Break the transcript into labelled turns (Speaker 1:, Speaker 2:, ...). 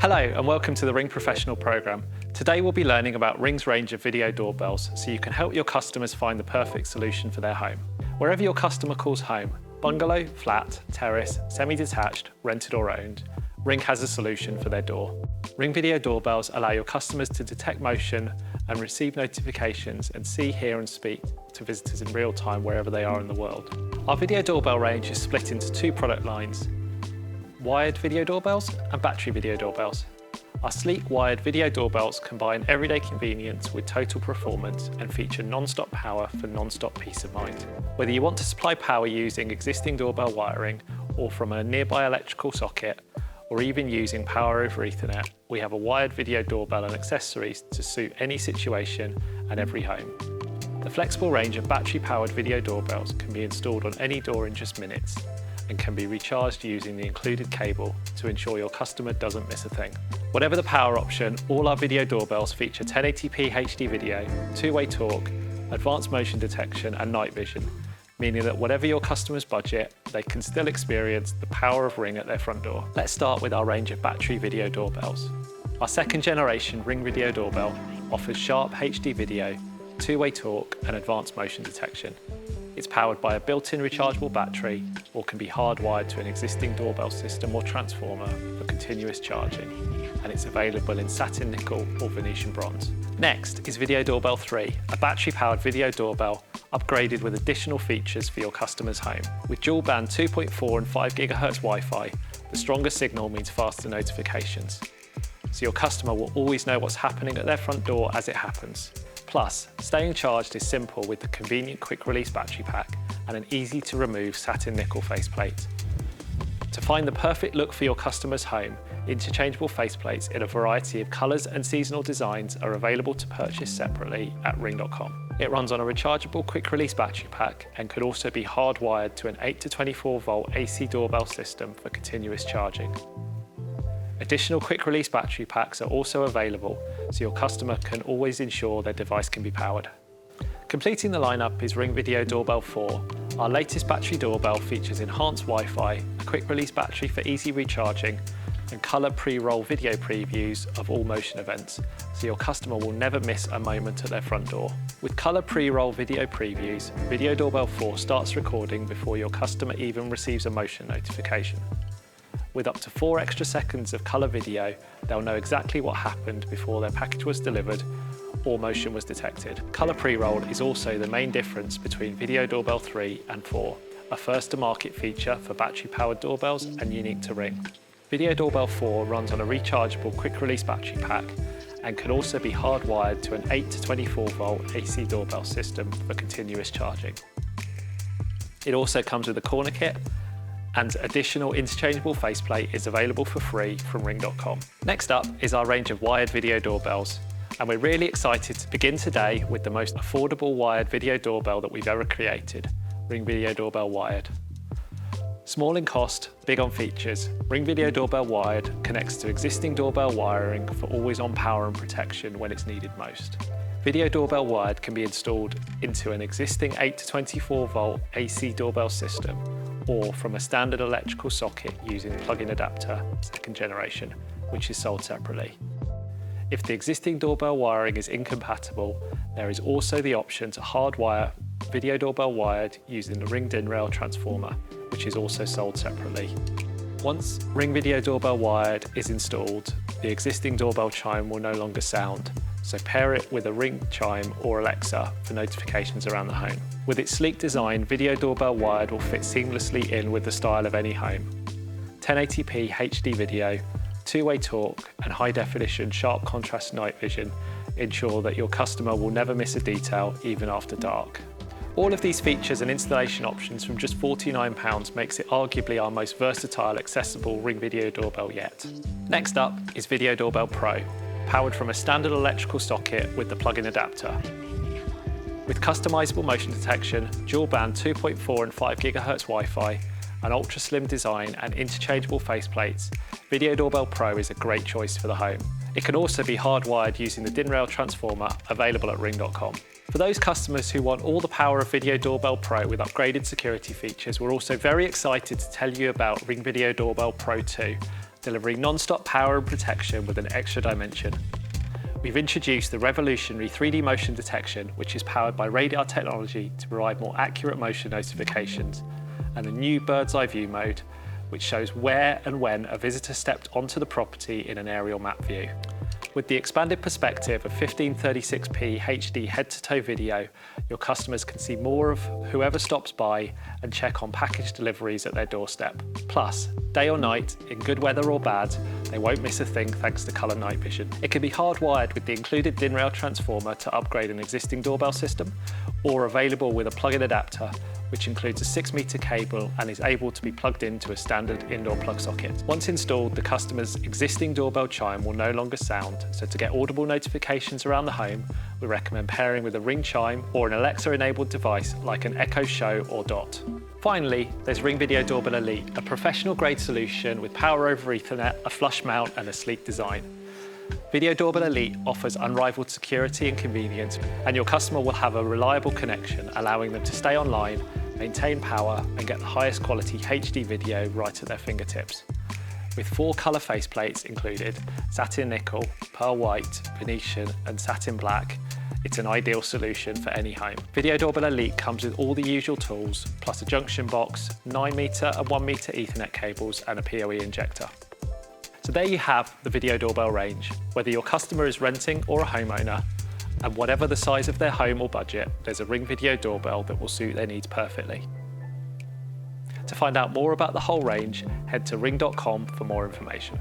Speaker 1: Hello and welcome to the Ring Professional programme. Today we'll be learning about Ring's range of video doorbells so you can help your customers find the perfect solution for their home. Wherever your customer calls home, bungalow, flat, terrace, semi-detached, rented or owned, Ring has a solution for their door. Ring video doorbells allow your customers to detect motion and receive notifications and see, hear and speak to visitors in real time wherever they are in the world. Our video doorbell range is split into two product lines: wired video doorbells and battery video doorbells. Our sleek wired video doorbells combine everyday convenience with total performance and feature non-stop power for non-stop peace of mind. Whether you want to supply power using existing doorbell wiring or from a nearby electrical socket, or even using power over Ethernet, we have a wired video doorbell and accessories to suit any situation and every home. The flexible range of battery-powered video doorbells can be installed on any door in just minutes and can be recharged using the included cable to ensure your customer doesn't miss a thing. Whatever the power option, all our video doorbells feature 1080p HD video, two-way talk, advanced motion detection and night vision, meaning that whatever your customer's budget, they can still experience the power of Ring at their front door. Let's start with our range of battery video doorbells. Our second generation Ring video doorbell offers sharp HD video, two-way talk and advanced motion detection. It's powered by a built-in rechargeable battery or can be hardwired to an existing doorbell system or transformer for continuous charging, and it's available in satin nickel or Venetian bronze. Next is Video Doorbell 3, a battery-powered video doorbell upgraded with additional features for your customer's home. With dual band 2.4 and 5 GHz Wi-Fi, the stronger signal means faster notifications, so your customer will always know what's happening at their front door as it happens. Plus, staying charged is simple with the convenient quick-release battery pack and an easy-to-remove satin nickel faceplate. To find the perfect look for your customer's home, interchangeable faceplates in a variety of colours and seasonal designs are available to purchase separately at ring.com. It runs on a rechargeable quick-release battery pack and could also be hardwired to an 8 to 24 volt AC doorbell system for continuous charging. Additional quick-release battery packs are also available, so your customer can always ensure their device can be powered. Completing the lineup is Ring Video Doorbell 4. Our latest battery doorbell features enhanced Wi-Fi, a quick-release battery for easy recharging, and colour pre-roll video previews of all motion events, so your customer will never miss a moment at their front door. With colour pre-roll video previews, Video Doorbell 4 starts recording before your customer even receives a motion notification. With up to 4 extra seconds of colour video, they'll know exactly what happened before their package was delivered or motion was detected. Colour pre-roll is also the main difference between Video Doorbell 3 and 4, a first-to-market feature for battery-powered doorbells and unique to Ring. Video Doorbell 4 runs on a rechargeable quick-release battery pack and can also be hardwired to an 8 to 24 volt AC doorbell system for continuous charging. It also comes with a corner kit, and additional interchangeable faceplate is available for free from ring.com. Next up is our range of wired video doorbells, and we're really excited to begin today with the most affordable wired video doorbell that we've ever created, Ring Video Doorbell Wired. Small in cost, big on features, Ring Video Doorbell Wired connects to existing doorbell wiring for always-on power and protection when it's needed most. Video Doorbell Wired can be installed into an existing 8 to 24 volt AC doorbell system or from a standard electrical socket using plug-in adapter, second generation, which is sold separately. If the existing doorbell wiring is incompatible, there is also the option to hardwire Video Doorbell Wired using the Ring DIN rail transformer, which is also sold separately. Once Ring Video Doorbell Wired is installed, the existing doorbell chime will no longer sound, so pair it with a Ring chime or Alexa for notifications around the home. With its sleek design, Video Doorbell Wired will fit seamlessly in with the style of any home. 1080p HD video, two-way talk and high-definition sharp contrast night vision ensure that your customer will never miss a detail even after dark. All of these features and installation options from just £49 makes it arguably our most versatile, accessible Ring Video Doorbell yet. Next up is Video Doorbell Pro, powered from a standard electrical socket with the plug-in adapter. With customizable motion detection, dual band 2.4 and 5 GHz Wi-Fi, an ultra-slim design and interchangeable faceplates, Video Doorbell Pro is a great choice for the home. It can also be hardwired using the DIN rail transformer available at ring.com. For those customers who want all the power of Video Doorbell Pro with upgraded security features, we're also very excited to tell you about Ring Video Doorbell Pro 2, delivering non-stop power and protection with an extra dimension. We've introduced the revolutionary 3D motion detection, which is powered by radar technology to provide more accurate motion notifications, and the new bird's eye view mode, which shows where and when a visitor stepped onto the property in an aerial map view. With the expanded perspective of 1536p HD head-to-toe video, your customers can see more of whoever stops by and check on package deliveries at their doorstep. Plus, day or night, in good weather or bad, they won't miss a thing thanks to colour night vision. It can be hardwired with the included DIN rail transformer to upgrade an existing doorbell system, or available with a plug-in adapter, which includes a 6-metre cable and is able to be plugged into a standard indoor plug socket. Once installed, the customer's existing doorbell chime will no longer sound, so to get audible notifications around the home, we recommend pairing with a Ring chime or an Alexa-enabled device like an Echo Show or Dot. Finally, there's Ring Video Doorbell Elite, a professional-grade solution with power over Ethernet, a flush mount and a sleek design. Video Doorbell Elite offers unrivaled security and convenience, and your customer will have a reliable connection, allowing them to stay online, maintain power, and get the highest quality HD video right at their fingertips. With 4 colour faceplates included, satin nickel, pearl white, Venetian, and satin black, it's an ideal solution for any home. Video Doorbell Elite comes with all the usual tools, plus a junction box, 9-metre and 1-metre Ethernet cables, and a PoE injector. So there you have the video doorbell range. Whether your customer is renting or a homeowner, and whatever the size of their home or budget, there's a Ring Video Doorbell that will suit their needs perfectly. To find out more about the whole range, head to ring.com for more information.